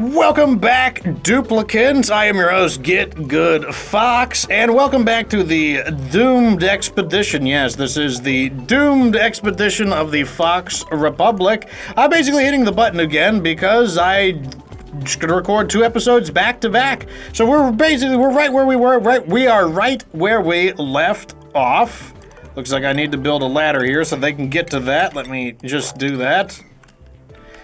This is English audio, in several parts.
Welcome back, duplicants. I am your host, Get Good Fox, and welcome back to the Doomed Expedition. Yes, this is the Doomed Expedition of the Fox Republic. I'm basically hitting the button again because I just gonna record 2 episodes back to back. So we're right where we were. We are right where we left off. Looks like I need to build a ladder here so they can get to that. Let me just do that.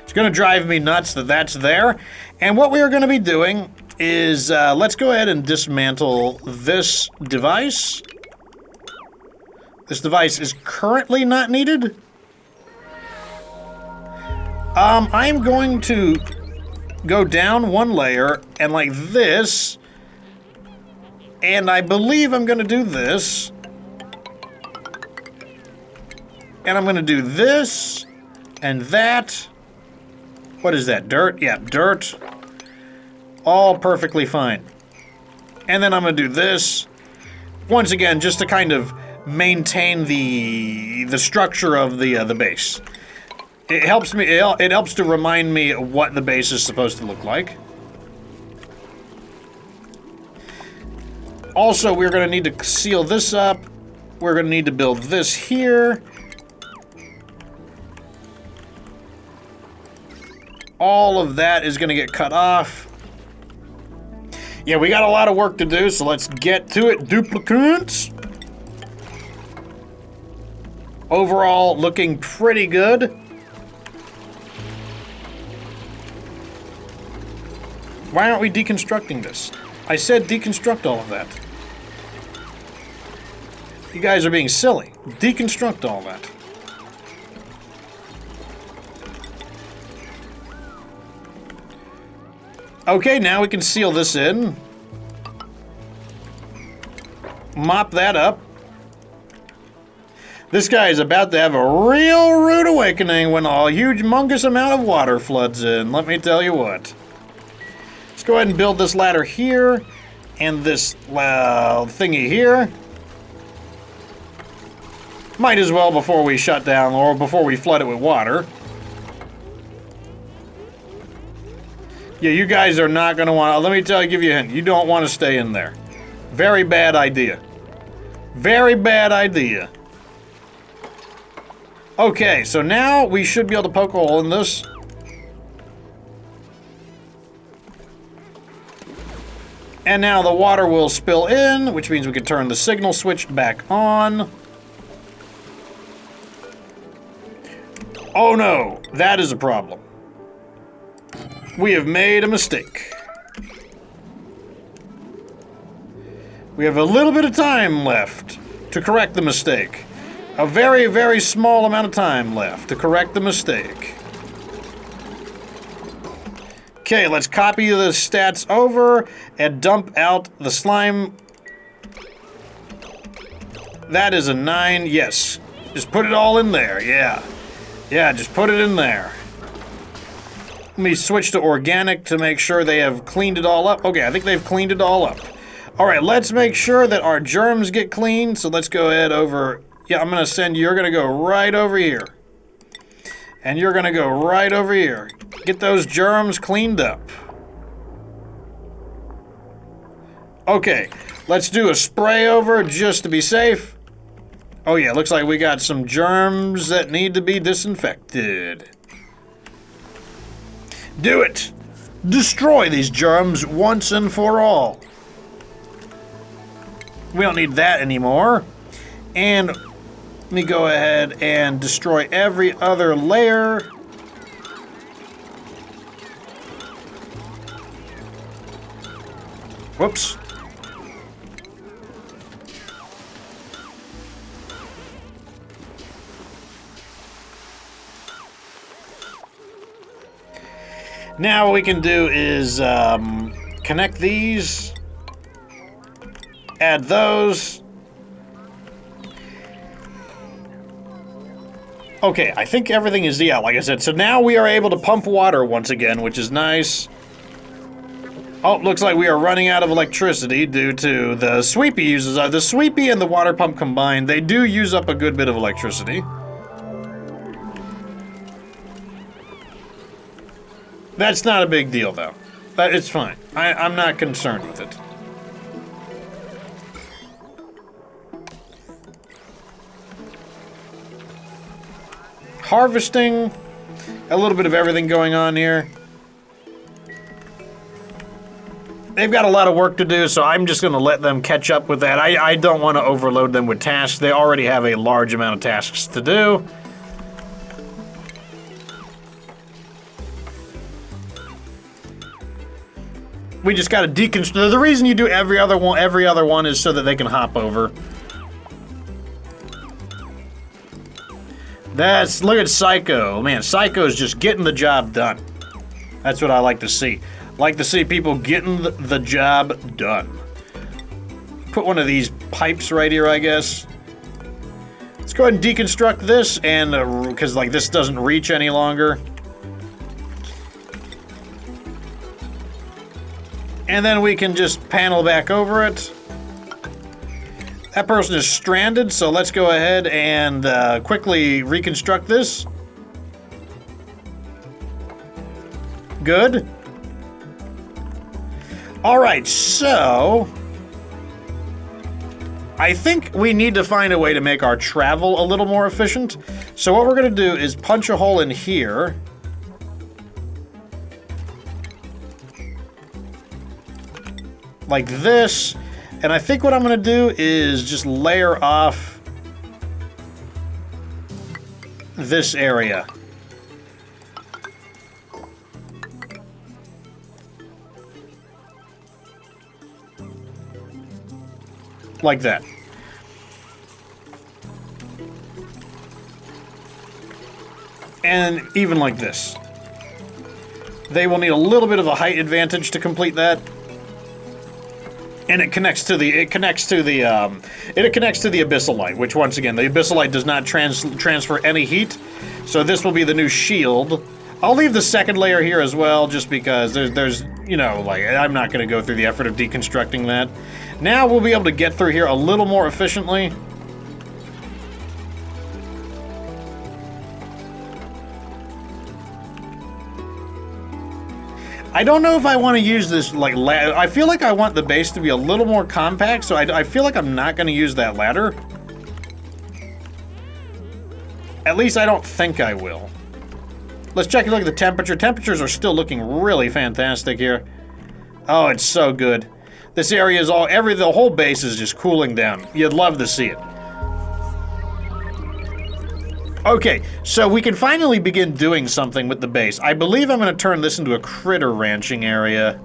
It's gonna drive me nuts that that's there. And what we are gonna be doing is, let's go ahead and dismantle this device. This device is currently not needed. I'm going to go down 1 layer and like this. And I believe I'm gonna do this. And I'm gonna do this and that. What is that, dirt? Yeah, dirt. All perfectly fine. And then I'm gonna do this. Once again, just to kind of maintain the structure of the base. It helps me, it helps to remind me what the base is supposed to look like. Also, we're gonna need to seal this up. We're gonna need to build this here. All of that is going to get cut off. Yeah, we got a lot of work to do, so let's get to it, duplicates. Overall, looking pretty good. Why aren't we deconstructing this? I said deconstruct all of that. You guys are being silly. Deconstruct all that. Okay, now we can seal this in. Mop that up. This guy is about to have a real rude awakening when a huge, humongous amount of water floods in. Let me tell you what. Let's go ahead and build this ladder here. And this thingy here. Might as well before we shut down or before we flood it with water. Yeah, you guys are not going to want to... Let me give you a hint. You don't want to stay in there. Very bad idea. Very bad idea. Okay, so now we should be able to poke a hole in this. And now the water will spill in, which means we can turn the signal switch back on. Oh no, that is a problem. We have made a mistake. We have a little bit of time left to correct the mistake. A very, very small amount of time left to correct the mistake. Okay, let's copy the stats over and dump out the slime. That is a 9, yes. Just put it all in there, yeah. Yeah, just put it in there. Let me switch to organic to make sure they have cleaned it all up. Okay, I think they've cleaned it all up. All right, let's make sure that our germs get cleaned. So let's go ahead over. Yeah, I'm going to send you. You're going to go right over here. And you're going to go right over here. Get those germs cleaned up. Okay, let's do a spray over just to be safe. Oh yeah, looks like we got some germs that need to be disinfected. Do it! Destroy these germs once and for all. We don't need that anymore. And let me go ahead and destroy every other layer. Whoops. Now what we can do is connect these, add those. Okay, I think everything is, yeah, like I said. So now we are able to pump water once again, which is nice. Oh, looks like we are running out of electricity due to the sweepy uses. The sweepy and the water pump combined, they do use up a good bit of electricity. That's not a big deal, though. It's fine. I'm not concerned with it. Harvesting. A little bit of everything going on here. They've got a lot of work to do, so I'm just going to let them catch up with that. I don't want to overload them with tasks. They already have a large amount of tasks to do. We just got to deconstruct. The reason you do every other one is so that they can hop over. Look at Psycho. Man, Psycho's just getting the job done. That's what I like to see. Like to see people getting the job done. Put one of these pipes right here, I guess. Let's go ahead and deconstruct this, and because like this doesn't reach any longer. And then we can just panel back over it. That person is stranded, so let's go ahead and quickly reconstruct this. Good. All right, so I think we need to find a way to make our travel a little more efficient. So what we're going to do is punch a hole in here. Like this. And I think what I'm going to do is just layer off this area. Like that. And even like this. They will need a little bit of a height advantage to complete that. And it connects to the abyssal light, which once again, the abyssal light does not transfer any heat. So this will be the new shield. I'll leave the second layer here as well, just because there's you know, like, I'm not going to go through the effort of deconstructing that. Now we'll be able to get through here a little more efficiently. I don't know if I want to use this, like, ladder. I feel like I want the base to be a little more compact, so I feel like I'm not going to use that ladder. At least I don't think I will. Let's check and look at the temperature. Temperatures are still looking really fantastic here. Oh, it's so good. This area is the whole base is just cooling down. You'd love to see it. Okay, so we can finally begin doing something with the base. I believe I'm going to turn this into a critter ranching area.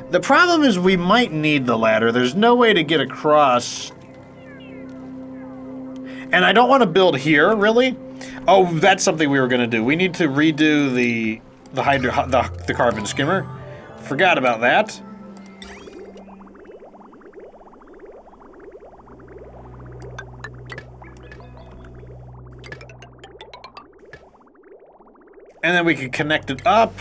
The problem is we might need the ladder. There's no way to get across. And I don't want to build here, really. Oh, that's something we were going to do. We need to redo the carbon skimmer. Forgot about that. And then we can connect it up.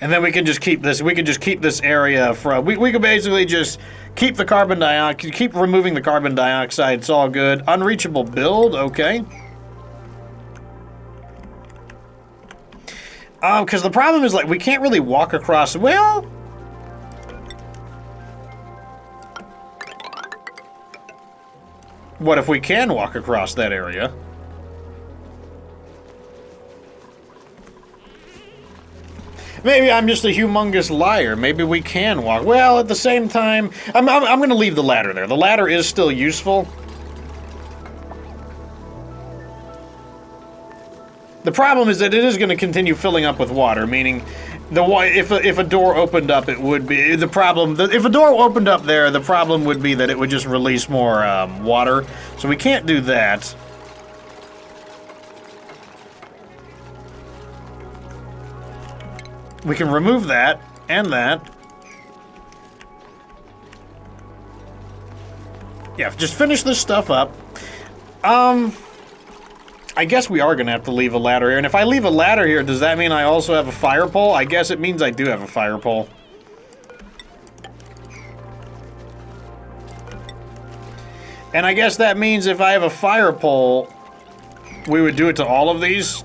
And then we can just keep this. We can just keep this area from. We can basically just keep the carbon dioxide. Keep removing the carbon dioxide. It's all good. Unreachable build. Okay. Because the problem is, like, we can't really walk across. Well. What if we can walk across that area? Maybe I'm just a humongous liar. Maybe we can walk. Well, at the same time, I'm going to leave the ladder there. The ladder is still useful. The problem is that it is going to continue filling up with water, meaning if a door opened up, it would be the problem. If a door opened up there, the problem would be that it would just release more water. So we can't do that. We can remove that and that. Yeah, just finish this stuff up. I guess we are going to have to leave a ladder here. And if I leave a ladder here, does that mean I also have a fire pole? I guess it means I do have a fire pole. And I guess that means if I have a fire pole, we would do it to all of these.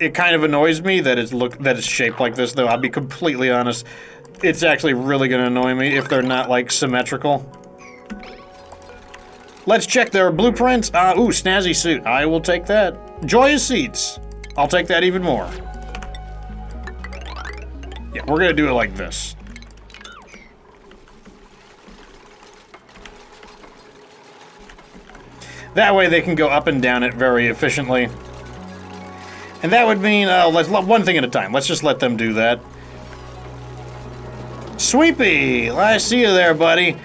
It kind of annoys me that it's shaped like this, though. I'll be completely honest. It's actually really gonna annoy me if they're not, like, symmetrical. Let's check their blueprints. Ooh, snazzy suit. I will take that. Joyous seats. I'll take that even more. Yeah, we're gonna do it like this. That way they can go up and down it very efficiently. And that would mean, let's one thing at a time. Let's just let them do that. Sweepy, I see you there, buddy.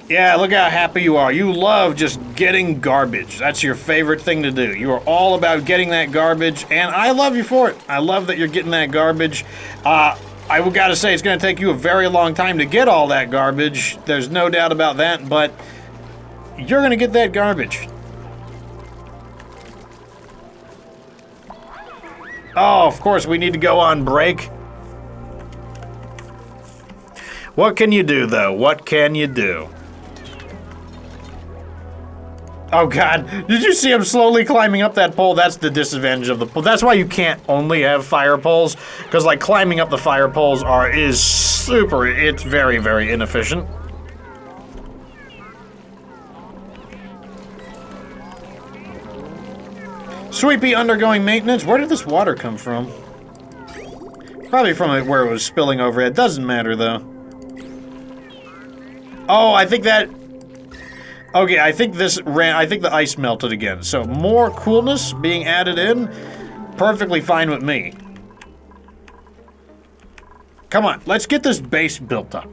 Yeah, look how happy you are. You love just getting garbage. That's your favorite thing to do. You are all about getting that garbage, and I love you for it. I love that you're getting that garbage. I gotta say, it's gonna take you a very long time to get all that garbage. There's no doubt about that, but you're gonna get that garbage. Oh, of course, we need to go on break. What can you do, though? What can you do? Oh, God. Did you see him slowly climbing up that pole? That's the disadvantage of the pole. That's why you can't only have fire poles, because, like, climbing up the fire poles is super... It's very, very inefficient. Sweepy undergoing maintenance. Where did this water come from? Probably from where it was spilling over. It doesn't matter, though. Oh, I think that... Okay, I think this ran... I think the ice melted again. So, more coolness being added in. Perfectly fine with me. Come on, let's get this base built up.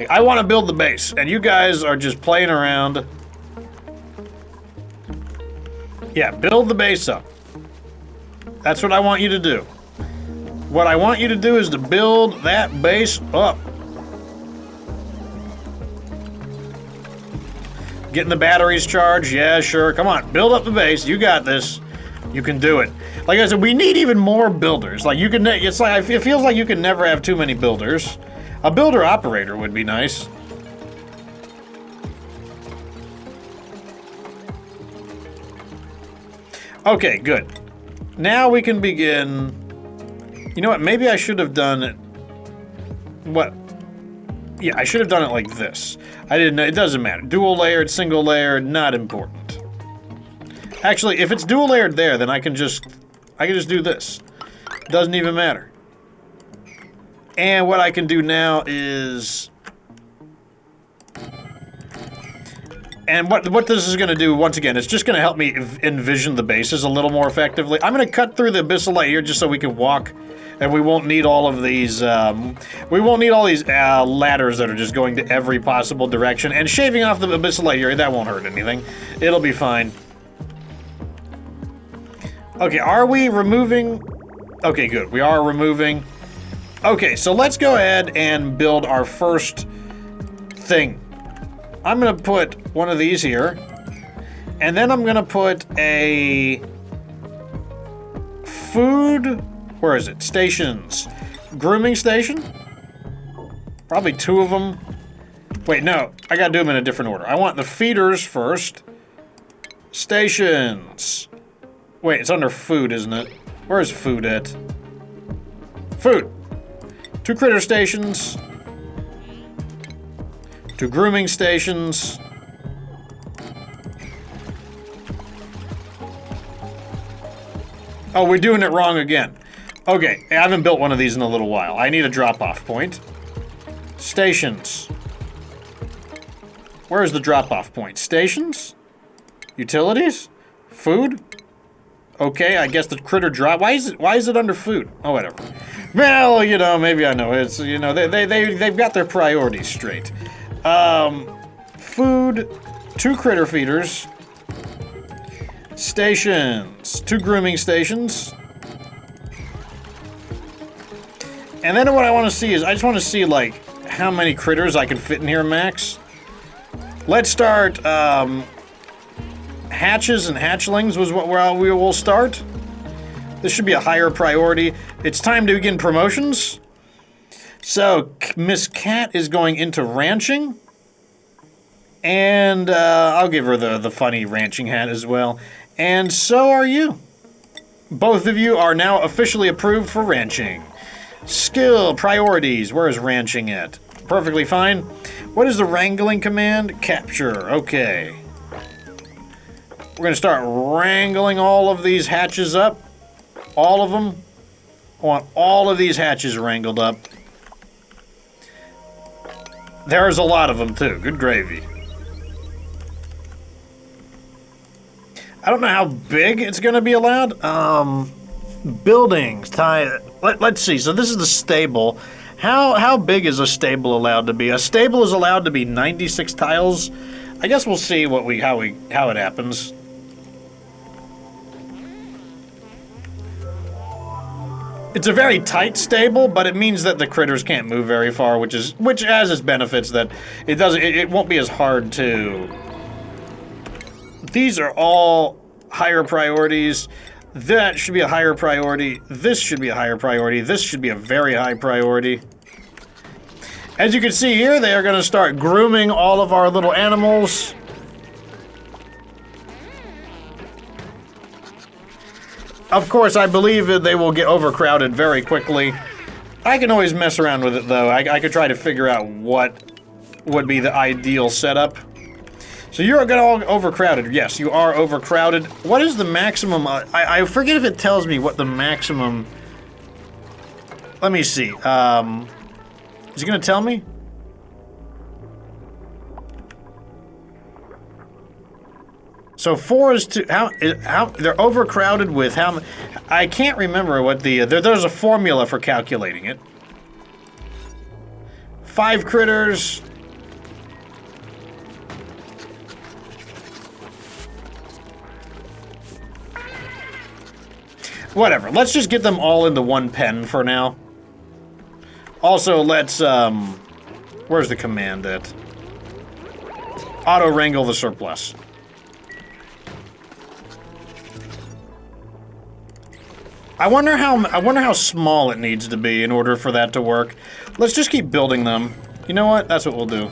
I want to build the base, and you guys are just playing around. Yeah, build the base up. That's what I want you to do. What I want you to do is to build that base up. Getting the batteries charged? Yeah, sure. Come on, build up the base. You got this. You can do it. Like I said, we need even more builders. Like, you can... It's like... It feels like you can never have too many builders. A builder-operator would be nice. Okay, good. Now we can begin... You know what? Maybe I should have done it... What? Yeah, I should have done it like this. I didn't know. It doesn't matter. Dual layered, single layered, not important. Actually, if it's dual layered there, then I can just do this. Doesn't even matter. And what I can do now is... And what this is going to do, once again, it's just going to help me envision the bases a little more effectively. I'm going to cut through the abyssal light here just so we can walk, and we won't need all of these, we won't need all these ladders that are just going to every possible direction. And shaving off the abyssal light here, that won't hurt anything. It'll be fine. Okay, are we removing? Okay, good. We are removing. Okay, so let's go ahead and build our first thing. I'm gonna put one of these here, and then I'm gonna put a food, where is it? Stations. Grooming station? Probably two of them. Wait, no, I gotta do them in a different order. I want the feeders first. Stations. Wait, it's under food, isn't it? Where's food at? Food. 2 critter stations. 2 grooming stations. Oh, we're doing it wrong again. Okay, I haven't built one of these in a little while. I need a drop-off point. Stations. Where's the drop-off point? Stations? Utilities? Food? Okay, I guess the critter drop. Why is it under food? Oh, whatever. Well, you know, maybe I know. It's, you know, they've got their priorities straight. Food, 2 critter feeders, stations, 2 grooming stations. And then what I want to see is, I just want to see, like, how many critters I can fit in here max. Let's start, hatches and hatchlings was where we will start. This should be a higher priority. It's time to begin promotions. So, Miss Cat is going into ranching. And I'll give her the funny ranching hat as well. And so are you. Both of you are now officially approved for ranching. Skill, priorities, where is ranching at? Perfectly fine. What is the wrangling command? Capture, okay. We're gonna start wrangling all of these hatches up. All of them. I want all of these hatches wrangled up. There's a lot of them too, good gravy. I don't know how big it's gonna be allowed. Buildings, let's see, so this is the stable. How big is a stable allowed to be? A stable is allowed to be 96 tiles. I guess we'll see how it happens. It's a very tight stable, but it means that the critters can't move very far, which has its benefits that it won't be as hard to. These are all higher priorities. That should be a higher priority. This should be a higher priority. This should be a very high priority. As you can see here, they are going to start grooming all of our little animals. Of course, I believe that they will get overcrowded very quickly. I can always mess around with it, though. I could try to figure out what would be the ideal setup. So you're all overcrowded. Yes, you are overcrowded. What is the maximum? I forget if it tells me what the maximum. Let me see. Is it gonna tell me? So 4 is to how they're overcrowded with how? I can't remember what there's a formula for calculating it. 5 critters. Whatever, let's just get them all into one pen for now. Also, let's, where's the command at? Auto-wrangle the surplus. I wonder how small it needs to be in order for that to work. Let's just keep building them. You know what? That's what we'll do.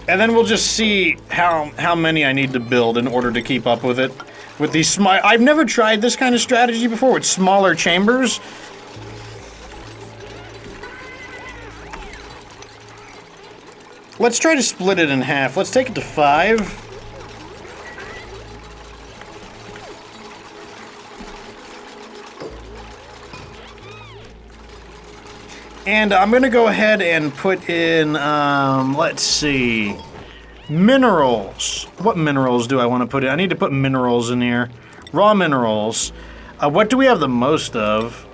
And then we'll just see how many I need to build in order to keep up with it. With these small, I've never tried this kind of strategy before with smaller chambers. Let's try to split it in half. Let's take it to 5. And I'm gonna go ahead and put in, let's see, minerals. What minerals do I want to put in? I need to put minerals in here. Raw minerals. What do we have the most of?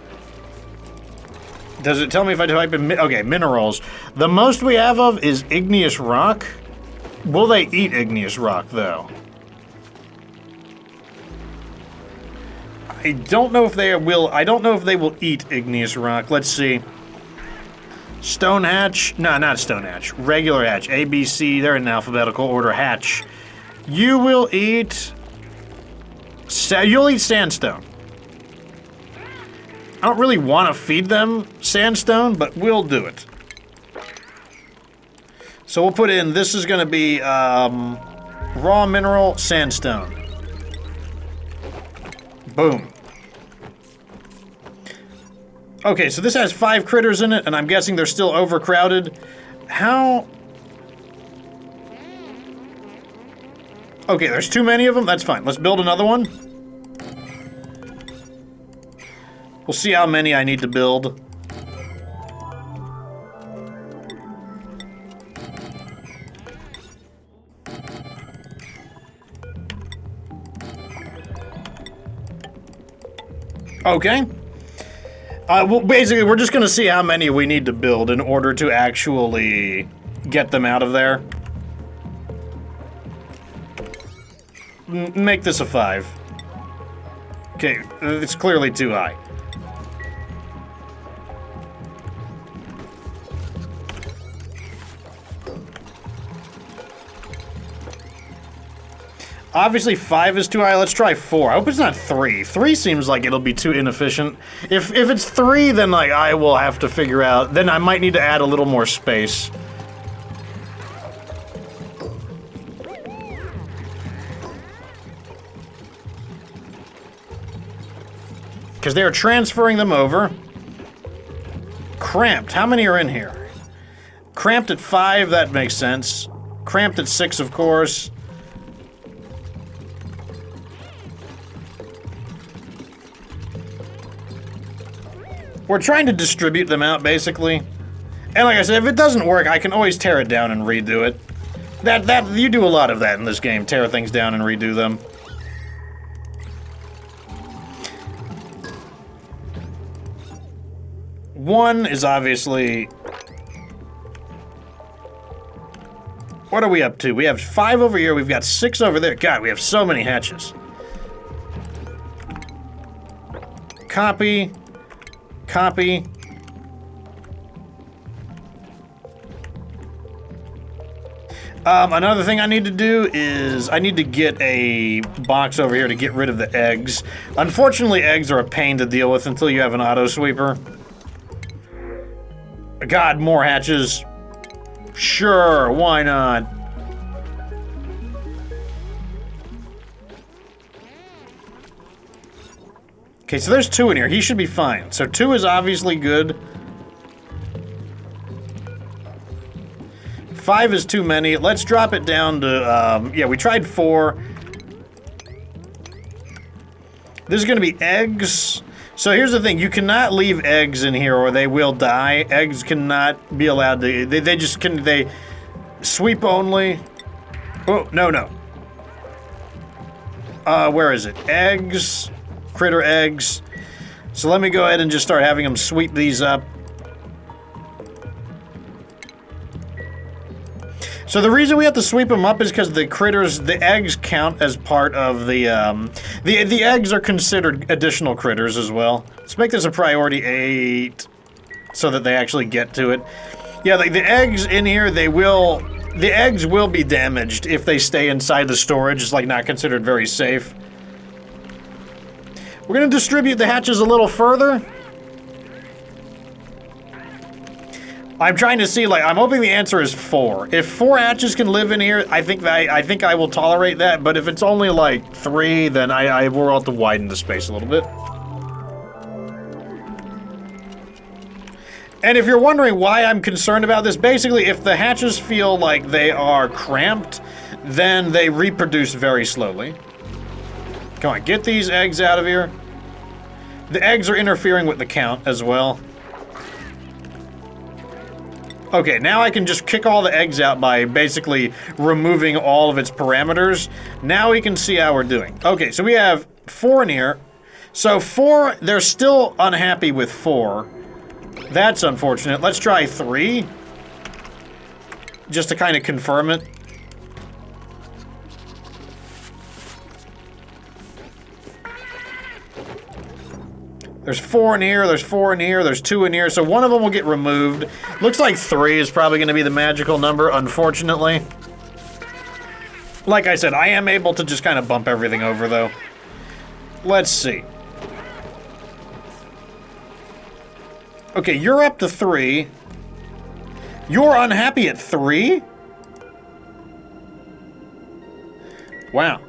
Does it tell me if I type in, okay, minerals. The most we have of is igneous rock. Will they eat igneous rock, though? I don't know if they will, I don't know if they will eat igneous rock. Let's see. Stone hatch? No, not stone hatch. Regular hatch. A, B, C. They're in alphabetical order. Hatch. You will eat. You'll eat sandstone. I don't really want to feed them sandstone, but we'll do it. So we'll put in. This is going to be raw mineral sandstone. Boom. Okay, so this has 5 critters in it, and I'm guessing they're still overcrowded. How? Okay, there's too many of them. That's fine. Let's build another one. We'll see how many I need to build. Okay. Well, basically, we're just going to see how many we need to build in order to actually get them out of there. Make this a 5. Okay, it's clearly too high. Obviously 5 is too high. Let's try 4. I hope it's not 3. 3 seems like it'll be too inefficient. If it's 3, then like I will have to figure out. Then I might need to add a little more space. Because they're transferring them over. Cramped. How many are in here? Cramped at 5, that makes sense. Cramped at 6, of course. We're trying to distribute them out, basically. And like I said, if it doesn't work, I can always tear it down and redo it. You do a lot of that in this game, tear things down and redo them. One is obviously... What are we up to? We have 5 over here, we've got 6 over there. God, we have so many hatches. Copy. Copy. Another thing I need to do is I need to get a box over here to get rid of the eggs. Unfortunately, eggs are a pain to deal with until you have an auto sweeper. God, more hatches. Sure, why not? Okay, so there's 2 in here. He should be fine. So 2 is obviously good. 5 is too many. Let's drop it down to, yeah, we tried 4. This is gonna be eggs. So here's the thing, you cannot leave eggs in here or they will die. Eggs cannot be allowed to, they just can, they sweep only. Oh, no. Where is it? Eggs, critter eggs. So let me go ahead and just start having them sweep these up. So the reason we have to sweep them up is because the critters, the eggs count as part of the eggs are considered additional critters as well. Let's make this a priority 8 so that they actually get to it. Yeah, the eggs in here, the eggs will be damaged if they stay inside the storage. It's like not considered very safe. We're gonna distribute the hatches a little further. I'm trying to see, like, I'm hoping the answer is 4. If 4 hatches can live in here, I think I will tolerate that, but if it's only, like, 3, then we'll have to widen the space a little bit. And if you're wondering why I'm concerned about this, basically, if the hatches feel like they are cramped, then they reproduce very slowly. Come on, get these eggs out of here. The eggs are interfering with the count as well. Okay, now I can just kick all the eggs out by basically removing all of its parameters. Now we can see how we're doing. Okay, so we have 4 in here. So 4, they're still unhappy with 4. That's unfortunate. Let's try 3. Just to kind of confirm it. There's 4 in here, there's 4 in here, there's 2 in here, so one of them will get removed. Looks like 3 is probably going to be the magical number, unfortunately. Like I said, I am able to just kind of bump everything over, though. Let's see. Okay, you're up to 3. You're unhappy at 3? Wow.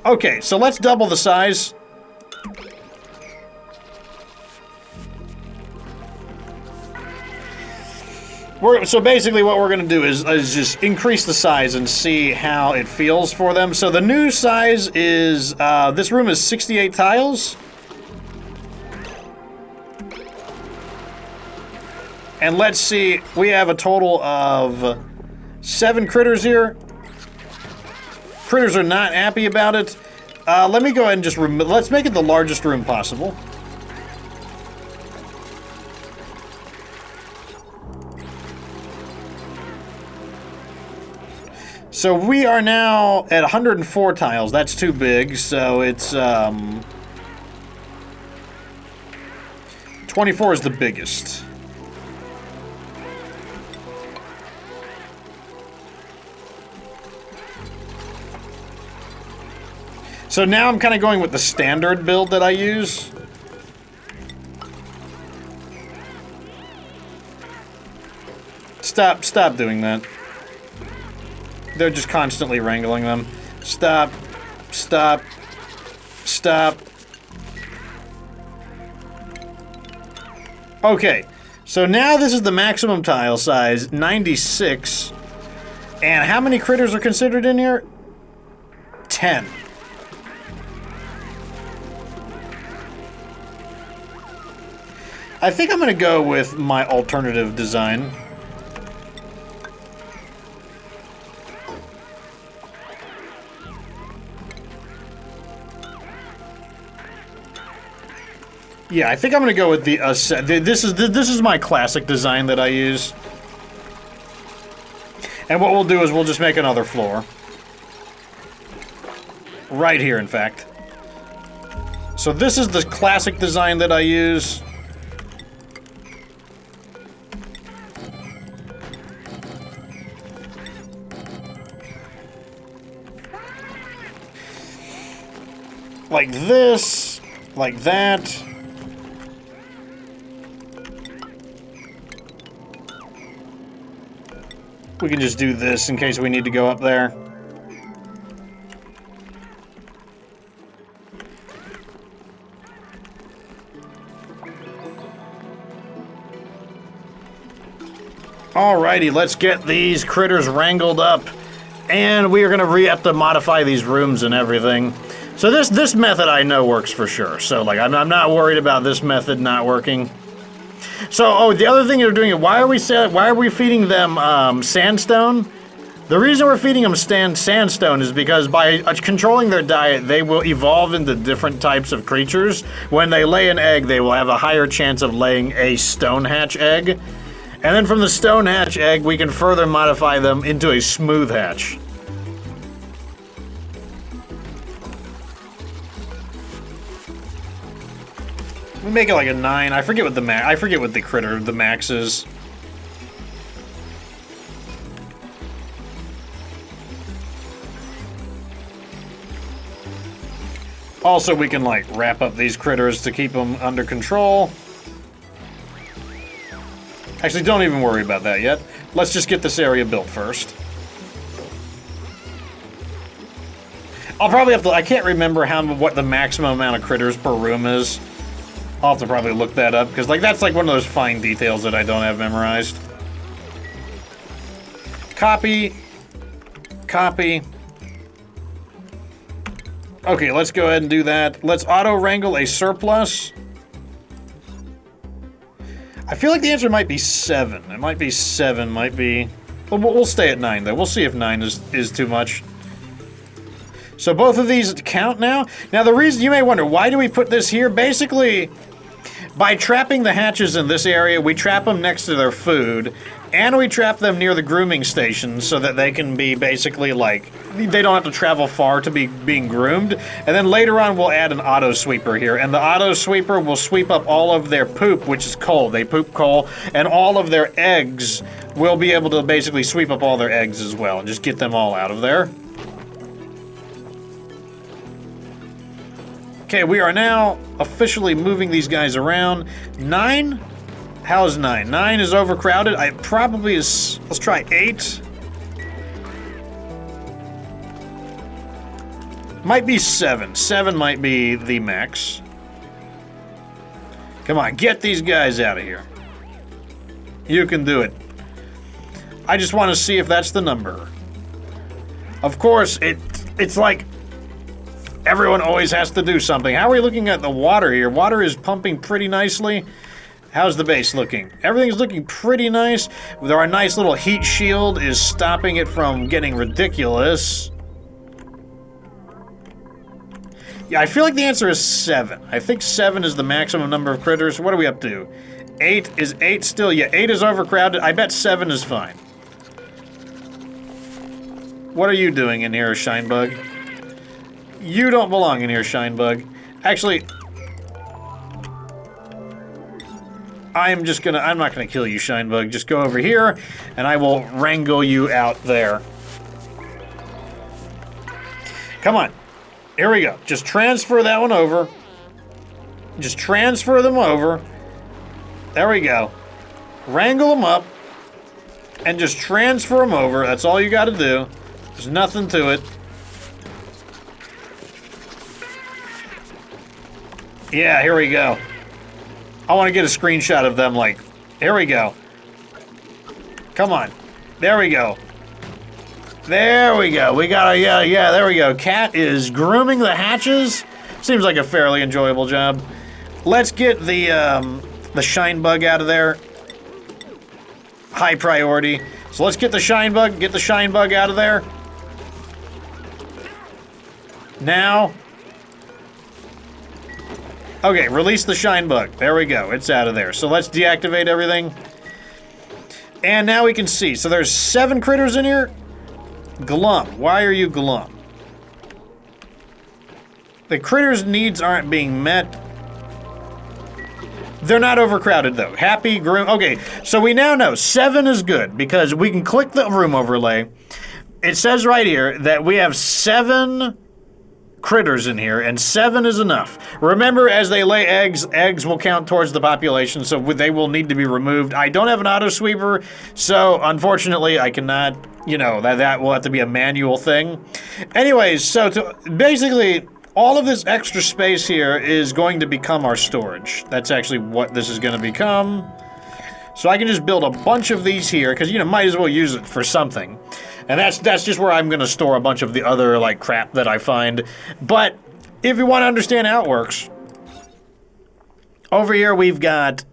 Okay, so let's double the size. So basically what we're going to do is just increase the size and see how it feels for them. So the new size is, this room is 68 tiles. And let's see, we have a total of 7 critters here. Critters are not happy about it. Let me go ahead and just let's make it the largest room possible. So we are now at 104 tiles. That's too big, so it's 24 is the biggest. So now I'm kind of going with the standard build that I use. Stop doing that. They're just constantly wrangling them. Stop. Okay, so now this is the maximum tile size, 96. And how many critters are considered in here? 10. I think I'm gonna go with my alternative design. Yeah, I think I'm gonna go with the this is my classic design that I use. And what we'll do is we'll just make another floor. Right here, in fact. So this is the classic design that I use. Like this, like that. We can just do this in case we need to go up there. Alrighty, let's get these critters wrangled up. And we are going to have to modify these rooms and everything. So this method I know works for sure. So like I'm not worried about this method not working. So, the other thing they're doing, why are we feeding them sandstone? The reason we're feeding them sandstone is because by controlling their diet, they will evolve into different types of creatures. When they lay an egg, they will have a higher chance of laying a stone hatch egg. And then from the stone hatch egg, we can further modify them into a smooth hatch. We make it like a 9. I forget what the the max is. Also, we can like wrap up these critters to keep them under control. Actually, don't even worry about that yet. Let's just get this area built first. I'll probably have to. I can't remember what the maximum amount of critters per room is. I'll have to probably look that up, because like that's like one of those fine details that I don't have memorized. Copy. Okay, let's go ahead and do that. Let's auto-wrangle a surplus. I feel like the answer might be 7. It might be 7, might be... We'll stay at 9, though. We'll see if 9 is too much. So both of these count now? Now the reason, you may wonder, why do we put this here? Basically, by trapping the hatches in this area, we trap them next to their food, and we trap them near the grooming stations so that they can be basically like, they don't have to travel far to be being groomed. And then later on, we'll add an auto sweeper here, and the auto sweeper will sweep up all of their poop, which is coal. They poop coal, and all of their eggs will be able to basically sweep up all their eggs as well, and just get them all out of there. Okay, we are now officially moving these guys around. 9? How's 9? 9 is overcrowded. I probably is... Let's try 8. Might be 7. 7 might be the max. Come on, get these guys out of here. You can do it. I just want to see if that's the number. Of course, it's like... Everyone always has to do something. How are we looking at the water here? Water is pumping pretty nicely. How's the base looking? Everything's looking pretty nice. Our nice little heat shield is stopping it from getting ridiculous. Yeah, I feel like the answer is 7. I think 7 is the maximum number of critters. What are we up to? 8? Is 8 still? Yeah, 8 is overcrowded. I bet 7 is fine. What are you doing in here, Shinebug? You don't belong in here, Shinebug. Actually, I'm not gonna kill you, Shinebug. Just go over here, and I will wrangle you out there. Come on. Here we go. Just transfer that one over. Just transfer them over. There we go. Wrangle them up. And just transfer them over. That's all you got to do. There's nothing to it. Yeah, here we go. I want to get a screenshot of them, like, here we go. Come on. There we go. There we go. We got a, yeah, there we go. Cat is grooming the hatches. Seems like a fairly enjoyable job. Let's get the shine bug out of there. High priority. So let's get the shine bug out of there. Now. Okay, release the shine bug. There we go. It's out of there. So let's deactivate everything. And now we can see. So there's 7 critters in here. Glum. Why are you glum? The critters' needs aren't being met. They're not overcrowded, though. Happy, groom. Okay, so we now know 7 is good because we can click the room overlay. It says right here that we have 7 critters in here, and 7 is enough. Remember, as they lay eggs, eggs will count towards the population, so they will need to be removed. I don't have an auto sweeper, so unfortunately I cannot, you know, that will have to be a manual thing. Anyways, so basically, all of this extra space here is going to become our storage. That's actually what this is going to become. So I can just build a bunch of these here, because, you know, might as well use it for something. And that's just where I'm going to store a bunch of the other, like, crap that I find. But if you want to understand how it works, over here we've got,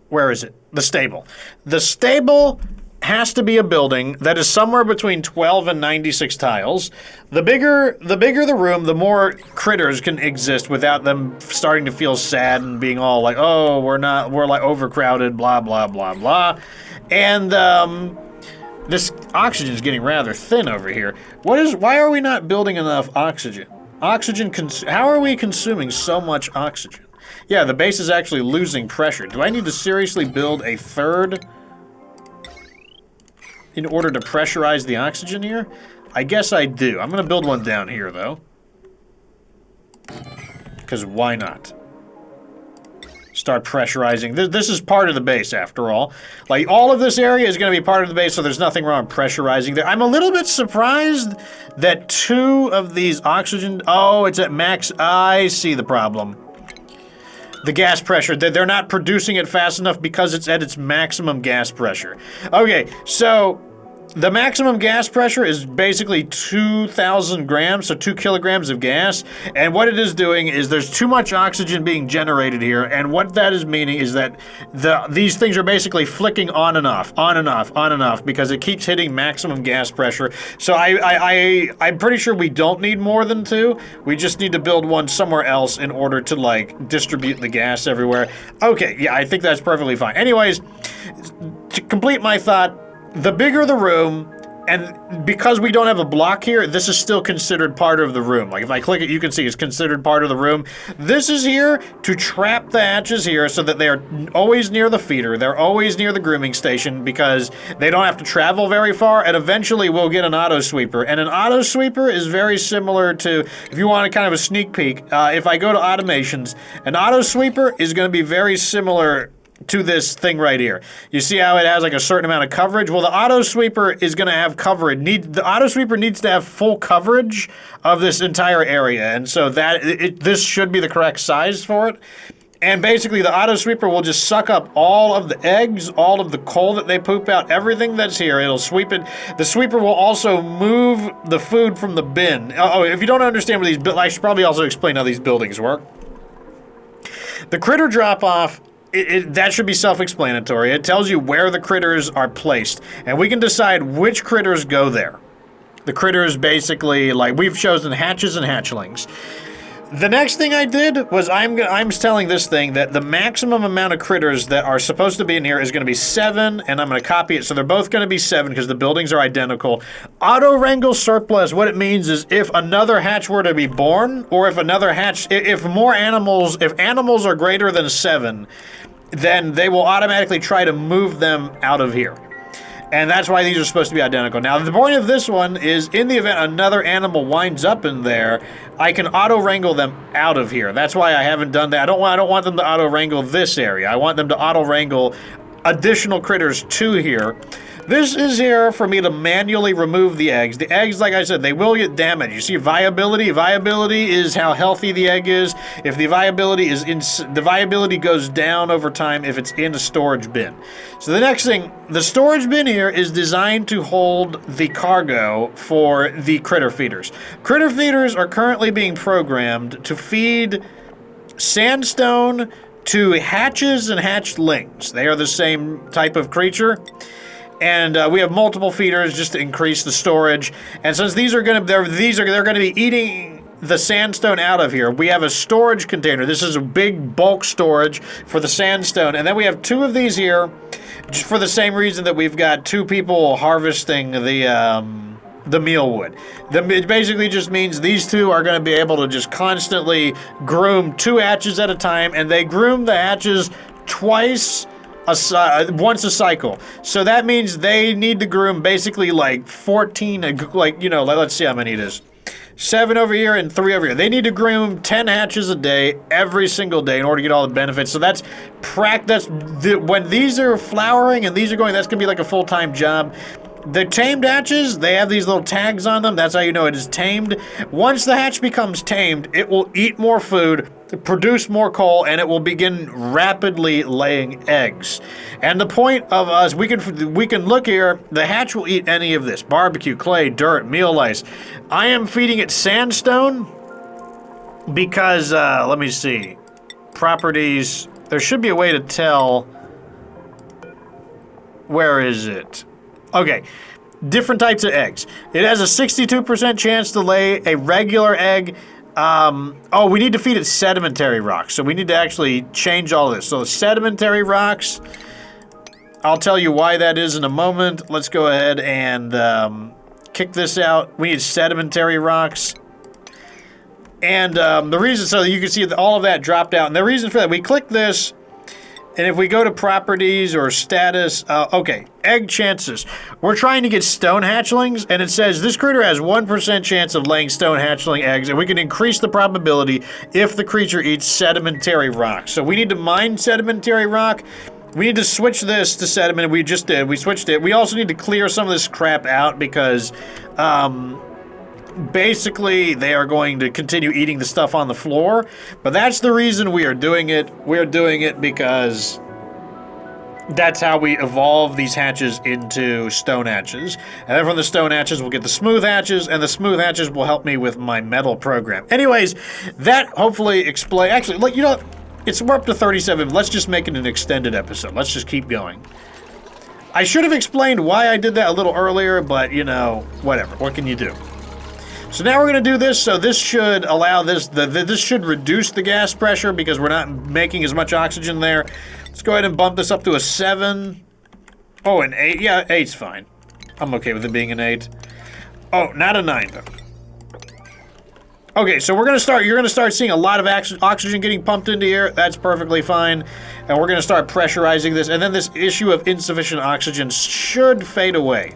where is it? The stable. The stable has to be a building that is somewhere between 12 and 96 tiles. The bigger the room, the more critters can exist without them starting to feel sad and being all like, oh, we're like overcrowded, blah, blah, blah, blah. And, this oxygen is getting rather thin over here. Why are we not building enough oxygen? How are we consuming so much oxygen? Yeah, the base is actually losing pressure. Do I need to seriously build a 3rd in order to pressurize the oxygen here? I guess I do. I'm gonna build one down here, though. Because why not? Start pressurizing. This is part of the base, after all. Like, all of this area is going to be part of the base, so there's nothing wrong pressurizing there. I'm a little bit surprised that 2 of these oxygen... Oh, it's at max... I see the problem. The gas pressure. They're not producing it fast enough because it's at its maximum gas pressure. Okay, so... The maximum gas pressure is basically 2,000 grams, so 2 kilograms of gas. And what it is doing is there's too much oxygen being generated here. And what that is meaning is that these things are basically flicking on and off, on and off, on and off, because it keeps hitting maximum gas pressure. So I'm pretty sure we don't need more than 2. We just need to build one somewhere else in order to, like, distribute the gas everywhere. Okay, yeah, I think that's perfectly fine. Anyways, to complete my thought, the bigger the room, and because we don't have a block here, this is still considered part of the room. Like, if I click it, you can see it's considered part of the room. This is here to trap the hatches here so that they are always near the feeder. They're always near the grooming station because they don't have to travel very far, and eventually we'll get an auto sweeper. And an auto sweeper is very similar to, if you want a kind of a sneak peek, if I go to automations, an auto sweeper is going to be very similar to this thing right here. You see how it has like a certain amount of coverage? Well, the auto sweeper is going to have coverage. The auto sweeper needs to have full coverage of this entire area, and so this should be the correct size for it. And basically, the auto sweeper will just suck up all of the eggs, all of the coal that they poop out, everything that's here. It'll sweep it. The sweeper will also move the food from the bin. Oh, if you don't understand what these, I should probably also explain how these buildings work. The critter drop-off, that should be self-explanatory. It tells you where the critters are placed, and we can decide which critters go there. The critters basically, like, we've chosen hatches and hatchlings. The next thing I did was I'm telling this thing that the maximum amount of critters that are supposed to be in here is going to be 7, and I'm going to copy it, so they're both going to be 7 because the buildings are identical. Auto wrangle surplus, what it means is if another hatch were to be born, or if another hatch, if animals are greater than 7, then they will automatically try to move them out of here. And that's why these are supposed to be identical. Now, the point of this one is in the event another animal winds up in there, I can auto-wrangle them out of here. That's why I haven't done that. I don't want them to auto-wrangle this area. I want them to auto-wrangle additional critters to here. This is here for me to manually remove the eggs. The eggs, like I said, they will get damaged. You see viability? Viability is how healthy the egg is. If the viability goes down over time if it's in a storage bin. So the next thing, the storage bin here is designed to hold the cargo for the critter feeders. Critter feeders are currently being programmed to feed sandstone to hatches and hatchlings. They are the same type of creature. And we have multiple feeders just to increase the storage. And since these are going to, they're going to be eating the sandstone out of here. We have a storage container. This is a big bulk storage for the sandstone. And then we have 2 of these here, just for the same reason that we've got 2 people harvesting the mealwood. It basically just means these 2 are going to be able to just constantly groom 2 hatches at a time, and they groom the hatches once a cycle. So that means they need to groom basically like 14, like, you know, let's see how many it is. 7 over here and 3 over here. They need to groom 10 hatches a day, every single day, in order to get all the benefits. So that's when these are flowering and these are going, that's going to be like a full-time job. The tamed hatches, they have these little tags on them. That's how you know it is tamed. Once the hatch becomes tamed, it will eat more food, produce more coal, and it will begin rapidly laying eggs. And the point of us, we can look here, the hatch will eat any of this. Barbecue, clay, dirt, meal lice. I am feeding it sandstone because, let me see, properties, there should be a way to tell, where is it? Okay, different types of eggs. It has a 62% chance to lay a regular egg. Oh, we need to feed it sedimentary rocks, so we need to actually change all this. So sedimentary rocks, I'll tell you why that is in a moment. Let's go ahead and kick this out. We need sedimentary rocks. And the reason, so you can see that all of that dropped out. And the reason for that, we click this, and if we go to properties or status, okay, egg chances. We're trying to get stone hatchlings, and it says this critter has 1% chance of laying stone hatchling eggs, and we can increase the probability if the creature eats sedimentary rock. So we need to mine sedimentary rock. We need to switch this to sediment. We just did. We switched it. We also need to clear some of this crap out because, basically, they are going to continue eating the stuff on the floor, but that's the reason we are doing it. We're doing it because that's how we evolve these hatches into stone hatches. And then from the stone hatches, we'll get the smooth hatches, and the smooth hatches will help me with my metal program. Anyways, that hopefully explain. Actually, like, you know, we're up to 37. Let's just make it an extended episode. Let's just keep going. I should have explained why I did that a little earlier, but, you know, whatever. What can you do? So now we're going to do this, so this should allow this, this should reduce the gas pressure because we're not making as much oxygen there. Let's go ahead and bump this up to a 7. Oh, an 8. Yeah, 8's fine. I'm okay with it being an 8. Oh, not a 9, though. Okay, so you're going to start seeing a lot of oxygen getting pumped into here. That's perfectly fine. And we're going to start pressurizing this, and then this issue of insufficient oxygen should fade away,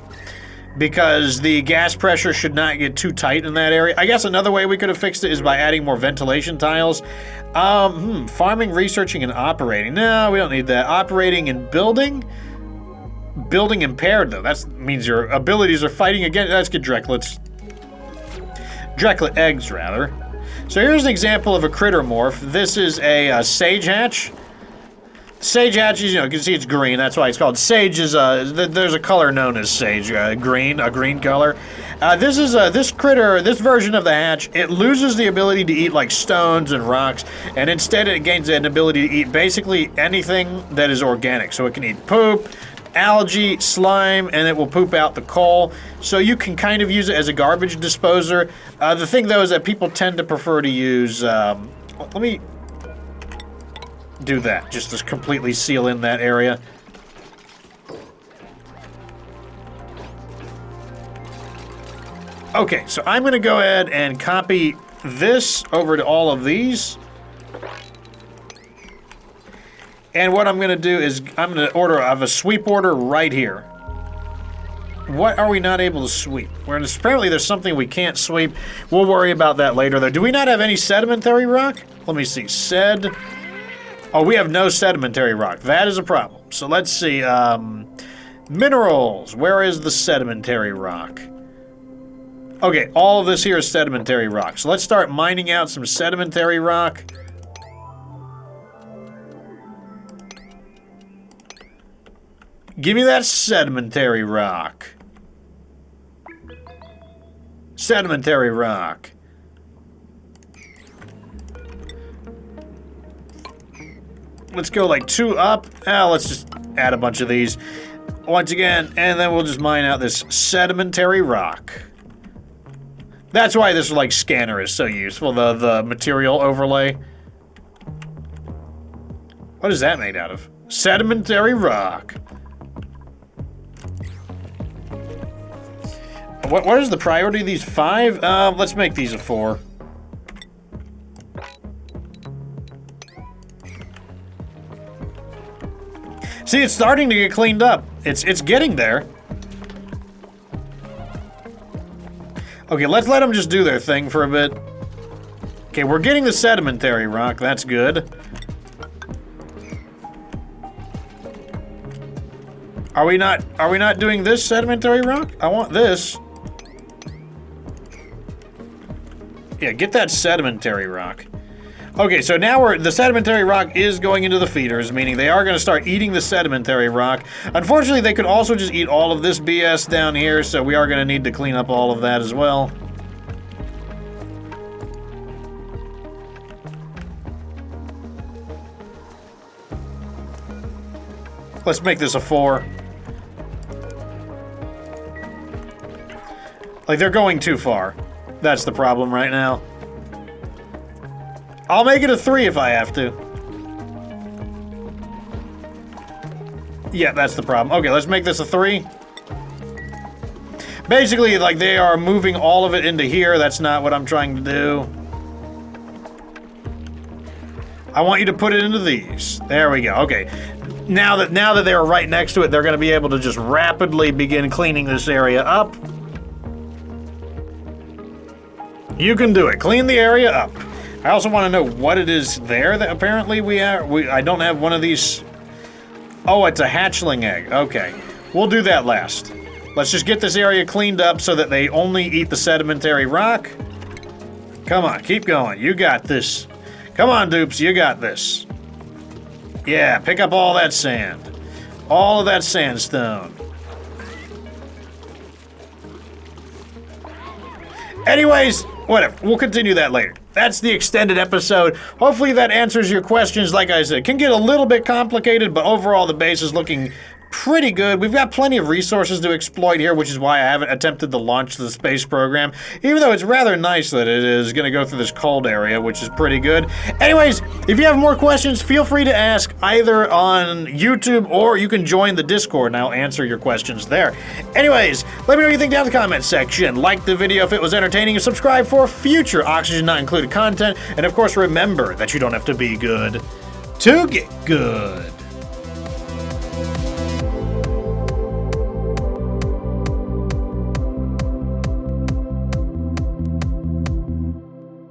because the gas pressure should not get too tight in that area. I guess another way we could have fixed it is by adding more ventilation tiles. Farming, researching, and operating. No, we don't need that. Operating and building? Building impaired, though. That means your abilities are fighting again. Let's get Drecklets. Drecklet eggs, rather. So here's an example of a critter morph. This is a sage hatch. Sage hatches, you know, you can see it's green. That's why it's called sage. There's a color known as sage, green, a green color. This critter, this version of the hatch, it loses the ability to eat like stones and rocks, and instead it gains an ability to eat basically anything that is organic. So it can eat poop, algae, slime, and it will poop out the coal. So you can kind of use it as a garbage disposer. The thing though is that people tend to prefer to use. Let me do that, just to completely seal in that area. Okay, so I'm going to go ahead and copy this over to all of these. And what I'm going to do is I'm going to I have a sweep order right here. What are we not able to sweep? Apparently there's something we can't sweep. We'll worry about that later, though. Do we not have any sedimentary rock? Let me see. Oh, we have no sedimentary rock. That is a problem. So let's see. Minerals. Where is the sedimentary rock? Okay, all of this here is sedimentary rock. So let's start mining out some sedimentary rock. Give me that sedimentary rock. Sedimentary rock. Let's go like 2 up. Let's just add a bunch of these. Once again, and then we'll just mine out this sedimentary rock. That's why this like scanner is so useful, the material overlay. What is that made out of? Sedimentary rock. What is the priority of these 5? Let's make these a 4. See, it's starting to get cleaned up. It's getting there. Okay, let's let them just do their thing for a bit. Okay, we're getting the sedimentary rock. That's good. Are we not doing this sedimentary rock? I want this. Yeah, get that sedimentary rock. Okay, so now the sedimentary rock is going into the feeders, meaning they are going to start eating the sedimentary rock. Unfortunately, they could also just eat all of this BS down here, so we are going to need to clean up all of that as well. Let's make this a 4. Like, they're going too far. That's the problem right now. I'll make it a 3 if I have to. Yeah, that's the problem. Okay, let's make this a 3. Basically, like, they are moving all of it into here. That's not what I'm trying to do. I want you to put it into these. There we go. Okay. Now that they're right next to it, they're going to be able to just rapidly begin cleaning this area up. You can do it. Clean the area up. I also want to know what it is there that apparently I don't have one of these. Oh, it's a hatchling egg. Okay. We'll do that last. Let's just get this area cleaned up so that they only eat the sedimentary rock. Come on, keep going. You got this. Come on, dupes, you got this. Yeah, pick up all that sand. All of that sandstone. Anyways, whatever. We'll continue that later. That's the extended episode. Hopefully that answers your questions. Like I said, it can get a little bit complicated, but overall the base is looking pretty good. We've got plenty of resources to exploit here, which is why I haven't attempted to launch the space program, even though it's rather nice that it is going to go through this cold area, which is pretty good. Anyways, if you have more questions, feel free to ask either on YouTube or you can join the Discord and I'll answer your questions there. Anyways, let me know what you think down in the comments section. Like the video if it was entertaining and subscribe for future Oxygen Not Included content. And of course, remember that you don't have to be good to get good.